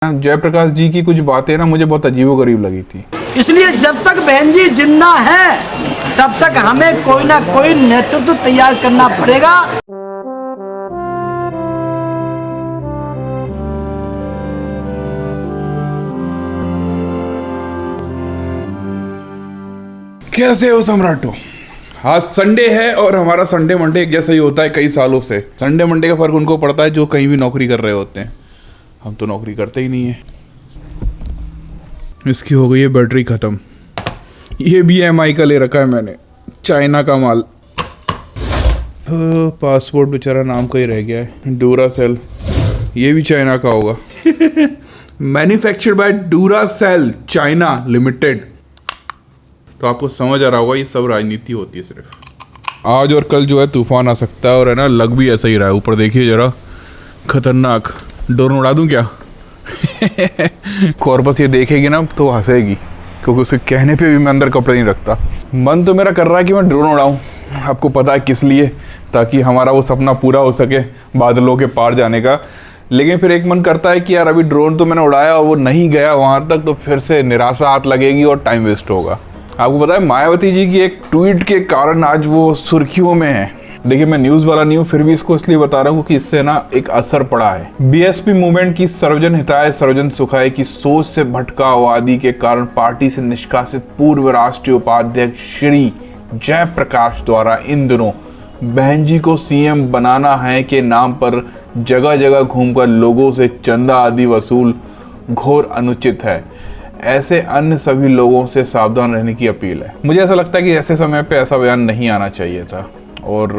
जयप्रकाश जी की कुछ बातें ना मुझे बहुत अजीबोगरीब लगी थी। इसलिए जब तक बहन जी जिंदा है तब तक हमें कोई ना कोई नेतृत्व तैयार करना पड़ेगा। कैसे हो सम्राटो? आज संडे है और हमारा संडे मंडे एक जैसा ही होता है कई सालों से। संडे मंडे का फर्क उनको पड़ता है जो कहीं भी नौकरी कर रहे होते हैं। हम तो नौकरी करते ही नहीं है। इसकी हो गई है बैटरी ख़त्म। ये भी EMI का ले रखा है मैंने, चाइना का माल। पासपोर्ट बेचारा नाम का ही रह गया है, डूरासेल। ये भी चाइना का होगा। Manufactured by Duracell China limited. तो आपको समझ आ रहा होगा ये सब राजनीति होती है सिर्फ। आज और कल जो है तूफान आ सकता है और है ना, लग भी ऐसा ही रहा है। ऊपर देखिए जरा, खतरनाक। ड्रोन उड़ा दूं क्या? कॉर्पस ये देखेगी ना तो हंसेगी, क्योंकि उसके कहने पे भी मैं अंदर कपड़े नहीं रखता। मन तो मेरा कर रहा है कि मैं ड्रोन उड़ाऊं। आपको पता है किस लिए? ताकि हमारा वो सपना पूरा हो सके बादलों के पार जाने का। लेकिन फिर एक मन करता है कि यार अभी ड्रोन तो मैंने उड़ाया और वो नहीं गया वहाँ तक, तो फिर से निराशा हाथ लगेगी और टाइम वेस्ट होगा। आपको पता है मायावती जी की एक ट्वीट के कारण आज वो सुर्खियों में है। देखिए मैं न्यूज़ वाला नहीं हूँ, फिर भी इसको इसलिए बता रहा हूँ कि इससे ना एक असर पड़ा है। BSP मूवमेंट की सर्वजन हिताय सर्वजन सुखाय की सोच से भटकावादी के कारण पार्टी से निष्कासित पूर्व राष्ट्रीय उपाध्यक्ष श्री जयप्रकाश द्वारा इन दिनों बहन जी को CM बनाना है के नाम पर जगह जगह घूमकर लोगों से चंदा आदि वसूल घोर अनुचित है। ऐसे अन्य सभी लोगों से सावधान रहने की अपील है। मुझे ऐसा लगता है कि ऐसे समय पे ऐसा बयान नहीं आना चाहिए था, और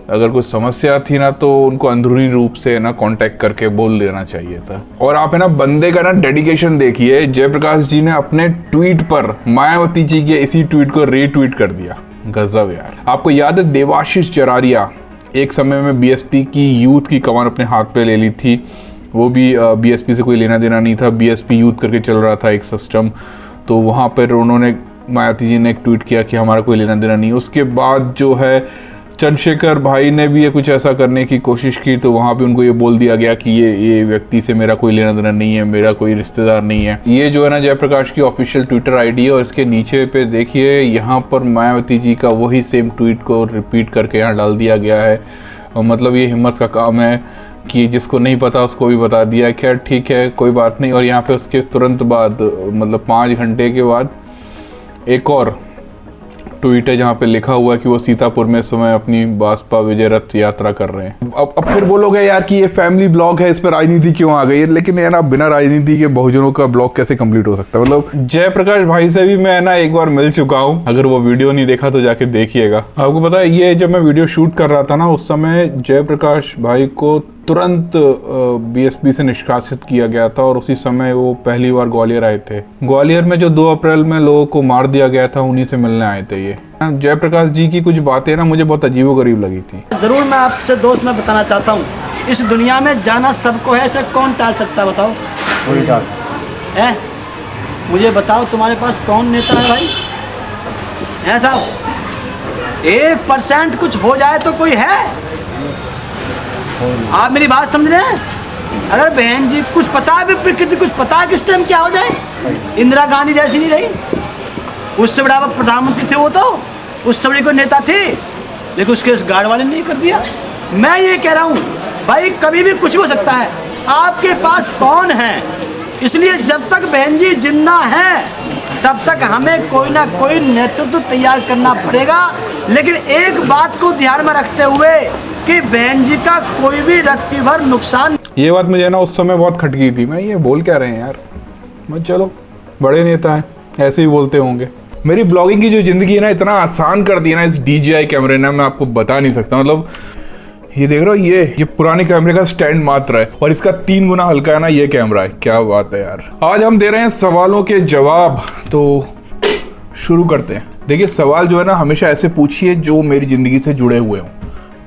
अगर कोई समस्या थी ना तो उनको अंदरूनी रूप से ना कांटेक्ट करके बोल देना चाहिए था। और आप है ना बंदे का ना डेडिकेशन देखिए। जयप्रकाश जी ने अपने ट्वीट पर मायावती जी के इसी ट्वीट को रीट्वीट कर दिया। गजब यार। आपको याद है देवाशीष जरारिया एक समय में BSP की यूथ की कमान अपने हाथ पे ले ली थी। वो भी BSP से कोई लेना देना नहीं था। BSP यूथ करके चल रहा था एक सिस्टम। तो वहाँ पर उन्होंने, मायावती जी ने एक ट्वीट किया कि हमारा कोई लेना देना नहीं। उसके बाद जो है चंद्रशेखर भाई ने भी ये कुछ ऐसा करने की कोशिश की, तो वहाँ पे उनको ये बोल दिया गया कि ये व्यक्ति से मेरा कोई लेना देना नहीं है, मेरा कोई रिश्तेदार नहीं है। ये जो है ना जयप्रकाश की ऑफिशियल ट्विटर ID है, और इसके नीचे पे देखिए यहाँ पर मायावती जी का वही सेम ट्वीट को रिपीट करके यहाँ डाल दिया गया है। और मतलब ये हिम्मत का काम है कि जिसको नहीं पता उसको भी बता दिया। खैर ठीक है, कोई बात नहीं। और यहाँ पे उसके तुरंत बाद मतलब 5 घंटे के बाद एक और ट्वीट है जहाँ पे लिखा हुआ है कि वो सीतापुर में इस समय अपनी भाजपा विजय रथ यात्रा कर रहे हैं। अब फिर बोलोगे यार कि ये फैमिली ब्लॉग है, इस पर राजनीति क्यों आ गई है? लेकिन यार आप बिना राजनीति के बहुजनों का ब्लॉग कैसे कंप्लीट हो सकता है? मतलब जयप्रकाश भाई से भी मैं ना एक बार मिल चुका हूँ। अगर वो वीडियो नहीं देखा तो जाके देखिएगा। आपको पता है ये जब मैं वीडियो शूट कर रहा था ना, उस समय जयप्रकाश भाई को तुरंत BSP से निष्कासित किया गया था, और उसी समय वो पहली बार ग्वालियर आए थे। ग्वालियर में जो 2 अप्रैल में लोगों को मार दिया गया था, उन्हीं से मिलने आए थे ये। जयप्रकाश जी की कुछ बातें ना मुझे बहुत अजीबोगरीब लगी थी। जरूर मैं आपसे दोस्त मैं बताना चाहता हूँ, इस दुनिया में जाना सबको है, इसे कौन टाल सकता है? बताओ कोई टाल है? मुझे बताओ तुम्हारे पास कौन नेता है भाई? है साहब 1% कुछ हो जाए तो कोई है? आप मेरी बात समझ रहे हैं? अगर बहन जी कुछ पता है, प्रकृति कुछ पता है किस टाइम क्या हो जाए। इंदिरा गांधी जैसी नहीं रही, उससे बड़ा प्रधानमंत्री थे वो, तो उससे बड़ी कोई नेता थे, लेकिन उसके गार्ड वाले ने नहीं कर दिया। मैं ये कह रहा हूँ भाई कभी भी कुछ हो सकता है। आपके पास कौन है? इसलिए जब तक बहन जी जिंदा है तब तक हमें कोई ना कोई नेतृत्व तैयार करना पड़ेगा। लेकिन एक बात को ध्यान में रखते हुए कि बहन जी का कोई भी रत्ती भर नुकसान। ये बात मुझे ना उस समय बहुत खटकी थी। मैं ये बोल क्या रहे हैं यार? मैं चलो बड़े नेता हैं, ऐसे ही बोलते होंगे। मेरी ब्लॉगिंग की जो ज़िंदगी है ना, इतना आसान कर दिया ना इस DJI कैमरे ने, मैं आपको बता नहीं सकता। मतलब ये देख रहे हो, ये पुराने कैमरे का स्टैंड मात्र है, और इसका 3 गुना हल्का है ना ये कैमरा है। क्या बात है यार। आज हम दे रहे हैं सवालों के जवाब, तो शुरू करते हैं। देखिए सवाल जो है ना हमेशा ऐसे पूछिए जो मेरी ज़िंदगी से जुड़े हुए हों।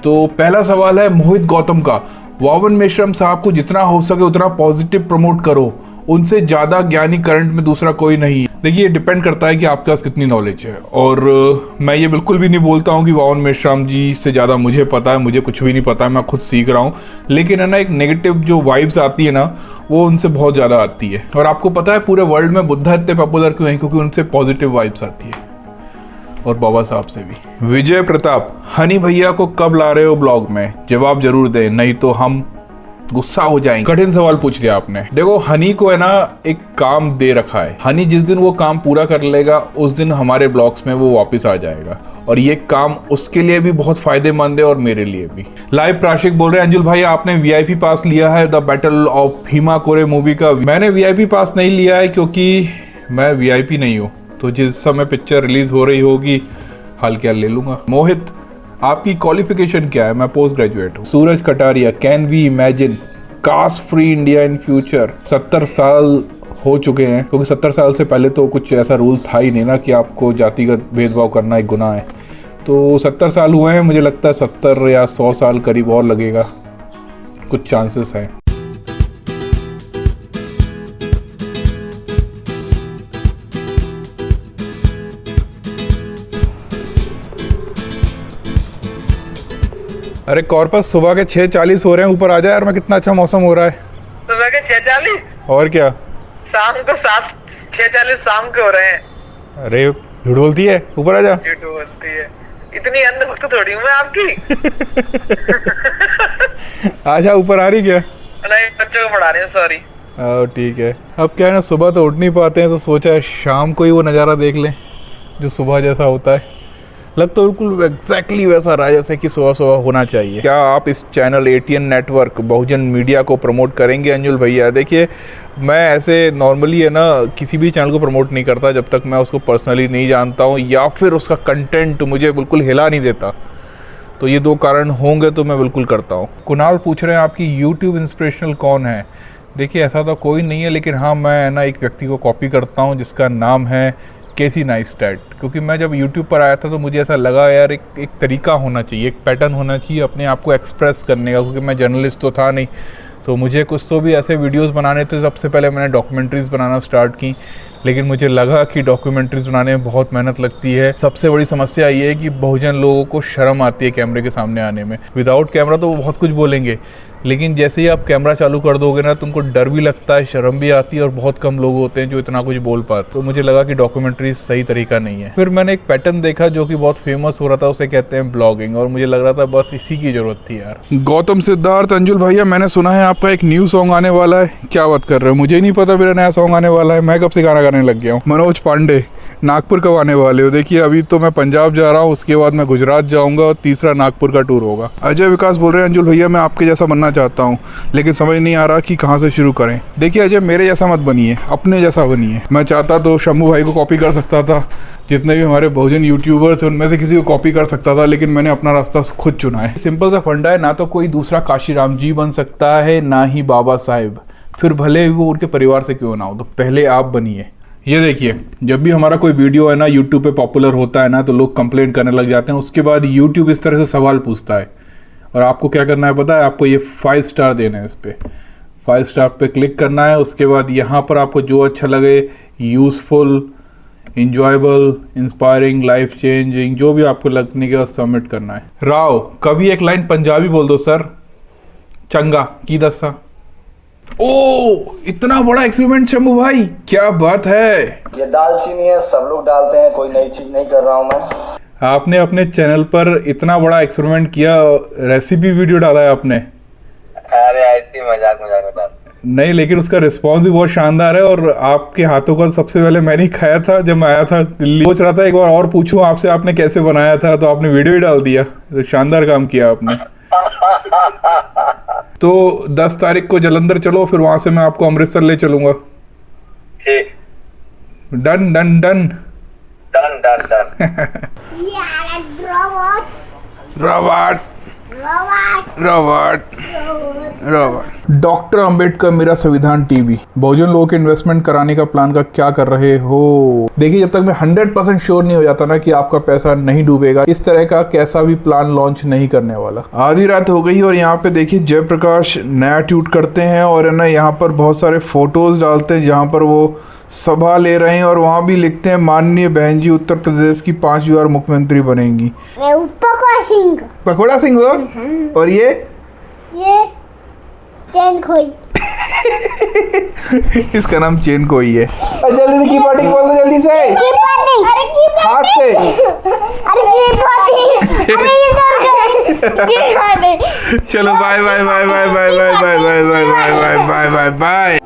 तो पहला सवाल है मोहित गौतम का। वावन मेश्राम साहब को जितना हो सके उतना पॉजिटिव प्रमोट करो उनसे ज़्यादा ज्ञानी करंट में दूसरा कोई नहीं है। देखिए ये डिपेंड करता है कि आपके पास कितनी नॉलेज है, और मैं ये बिल्कुल भी नहीं बोलता हूँ कि वावन मेश्राम जी से ज़्यादा मुझे पता है, मुझे कुछ भी नहीं पता है, मैं खुद सीख रहा हूँ। लेकिन है ना, एक नेगेटिव जो वाइब्स आती है ना, वो उनसे बहुत ज़्यादा आती है। और आपको पता है पूरे वर्ल्ड में बुद्धा इतने पॉपुलर क्यों हैं? क्योंकि उनसे पॉजिटिव वाइब्स आती है, और बाबा साहब से भी। विजय प्रताप, हनी भैया को कब ला रहे हो ब्लॉग में? जवाब जरूर दें, नहीं तो हम गुस्सा हो जाएंगे। कठिन सवाल पूछ लिया आपने। देखो हनी को है ना एक काम दे रखा है, हनी जिस दिन वो काम पूरा कर लेगा उस दिन हमारे ब्लॉग्स में वो वापस आ जाएगा, और ये काम उसके लिए भी बहुत फायदेमंद है और मेरे लिए भी। लाइव प्राशिक बोल रहे हैं, अंजुल भाई आपने वीआईपी पास लिया है द बैटल ऑफ भीमा कोरे मूवी का? मैंने वीआईपी पास नहीं लिया है क्योंकि मैं वीआईपी नहीं हूँ, तो जिस समय पिक्चर रिलीज हो रही होगी हाल क्या ले लूंगा। मोहित, आपकी क्वालिफिकेशन क्या है? मैं पोस्ट ग्रेजुएट हूँ। Suraj Kataria, can we imagine caste free India in future? 70 साल हो चुके हैं, क्योंकि 70 साल से पहले तो कुछ ऐसा रूल था ही नहीं ना कि आपको जातिगत भेदभाव करना एक गुनाह है। तो 70 साल हुए हैं, मुझे लगता है 70 या 100 साल करीब और लगेगा, कुछ चांसेस हैं। अरे कॉर्पस, सुबह के 6:40 हो रहे हैं, ऊपर आ जाए यार। मैं कितना अच्छा मौसम हो रहा है। सुबह के 6:40 और क्या, शाम को 6:40 शाम के हो रहे हैं। अरे झूठ बोलती है, ऊपर आ जा। झूठ बोलती है, इतनी अंधभक्त थोड़ी हूँ मैं आपकी। आजा, ऊपर आ रही क्या? नहीं, बच्चों को पढ़ा रहे हैं, सॉरी। ठीक है। अब क्या है ना, सुबह तो उठ नहीं पाते हैं, तो सोचा है शाम को ही वो नज़ारा देख लें जो सुबह जैसा होता है। लग तो बिल्कुल एग्जैक्टली वैसा रहा जैसे कि सुबह सुबह होना चाहिए। क्या आप इस चैनल ATN नेटवर्क बहुजन मीडिया को प्रमोट करेंगे अंजुल भैया? देखिए मैं ऐसे नॉर्मली है ना किसी भी चैनल को प्रमोट नहीं करता जब तक मैं उसको पर्सनली नहीं जानता हूँ, या फिर उसका कंटेंट मुझे बिल्कुल हिला नहीं देता। तो ये 2 कारण होंगे तो मैं बिल्कुल करता हूँ। कुणाल पूछ रहे हैं आपकी यूट्यूब इंस्पिरेशनल कौन है? देखिए ऐसा तो कोई नहीं है, लेकिन हाँ मैं ना एक व्यक्ति को कॉपी करता हूँ जिसका नाम है केसी नाइस्टैट। क्योंकि मैं जब YouTube पर आया था तो मुझे ऐसा लगा यार एक तरीका होना चाहिए, एक पैटर्न होना चाहिए अपने आप को एक्सप्रेस करने का, क्योंकि मैं जर्नलिस्ट तो था नहीं। तो मुझे कुछ तो भी ऐसे वीडियोस बनाने थे। सबसे पहले मैंने डॉक्यूमेंट्रीज़ बनाना स्टार्ट की, लेकिन मुझे लगा कि डॉक्यूमेंट्रीज़ बनाने में बहुत मेहनत लगती है। सबसे बड़ी समस्या ये है कि बहुजन लोगों को शर्म आती है कैमरे के सामने आने में। विदाउट कैमरा तो वो बहुत कुछ बोलेंगे, लेकिन जैसे ही आप कैमरा चालू कर दोगे ना, तुमको डर भी लगता है, शर्म भी आती है, और बहुत कम लोग होते हैं जो इतना कुछ बोल पाते। तो मुझे लगा कि डॉक्यूमेंट्री सही तरीका नहीं है। फिर मैंने एक पैटर्न देखा जो कि बहुत फेमस हो रहा था, उसे कहते हैं ब्लॉगिंग, और मुझे लग रहा था बस इसी की जरूरत थी यार। गौतम सिद्धार्थ, अंजुल भैया मैंने सुना है आपका एक न्यू सॉन्ग आने वाला है। क्या बात कर रहे हो? मुझे नहीं पता मेरा नया सॉन्ग आने वाला है। मैं कब से गाना गाने लग गया हूँ। मनोज पांडे, नागपुर कब आने वाले हो? देखिए अभी तो मैं पंजाब जा रहा हूँ, उसके बाद मैं गुजरात जाऊँगा, और तीसरा नागपुर का टूर होगा। अजय विकास बोल रहे हैं, अंजुल भैया मैं आपके जैसा बनना चाहता हूँ, लेकिन समझ नहीं आ रहा कि कहाँ से शुरू करें। देखिए अजय, मेरे जैसा मत बनिए, अपने जैसा बनिए। मैं चाहता तो शंभू भाई को कॉपी कर सकता था, जितने भी हमारे बहुजन यूट्यूबर्स हैं उनमें से किसी को कॉपी कर सकता था, लेकिन मैंने अपना रास्ता खुद चुना है। सिंपल सा फंडा है, ना तो कोई दूसरा काशीराम जी बन सकता है, ना ही बाबा साहेब, फिर भले वो उनके परिवार से क्यों ना हो। तो पहले आप बनिए। ये देखिए, जब भी हमारा कोई वीडियो है ना यूट्यूब पे पॉपुलर होता है ना, तो लोग कंप्लेंट करने लग जाते हैं। उसके बाद यूट्यूब इस तरह से सवाल पूछता है, और आपको क्या करना है पता है? आपको ये 5 स्टार देना है। इस पर 5 स्टार पे क्लिक करना है। उसके बाद यहाँ पर आपको जो अच्छा लगे, useful, enjoyable, inspiring, life changing, जो भी आपको लगने के बाद सबमिट करना है। राव, कभी एक लाइन पंजाबी बोल दो सर। चंगा की दसा। ओ, इतना बड़ा एक्सपेरिमेंट शंभू भाई, क्या बात है। ये दालचीनी है, सब लोग डालते हैं, कोई नई चीज नहीं कर रहा हूँ मैं। आपने अपने चैनल पर इतना बड़ा एक्सपेरिमेंट किया, रेसिपी वीडियो डाला है आपने? अरे ऐसी मजाक में डाल नहीं, लेकिन उसका रिस्पॉन्स भी बहुत शानदार है, और आपके हाथों का सबसे पहले मैंने ही खाया था जब मैं आया था दिल्ली। सोच रहा था एक बार और पूछूं आपसे, आपने कैसे बनाया था, तो आपने वीडियो ही डाल दिया। तो शानदार काम किया आपने। तो 10 तारीख को जलंधर चलो, फिर वहां से मैं आपको अमृतसर ले चलूंगा। ठीक, done done done done done done. रवाट। डॉक्टर अंबेडकर मेरा संविधान टीवी, बहुजन लोगों के इन्वेस्टमेंट कराने का प्लान का क्या कर रहे हो? देखिए, जब तक मैं 100% श्योर नहीं हो जाता ना कि आपका पैसा नहीं डूबेगा, इस तरह का कैसा भी प्लान लॉन्च नहीं करने वाला। आधी रात हो गई और यहाँ पे देखिए जयप्रकाश नया ट्वीट करते हैं और है ना यहाँ पर बहुत सारे फोटोज डालते हैं जहाँ पर वो सभा ले रहे हैं और वहाँ भी लिखते हैं माननीय बहन जी उत्तर प्रदेश की 5वीं बार मुख्यमंत्री बनेंगी। पकौड़ा सिंह और ये चैन खोई। इसका नाम चेन कोई है। जल्दी से कीपॉटिंग बोल दो, जल्दी से हाथ से। चलो bye bye bye bye bye bye bye bye bye bye bye bye bye bye.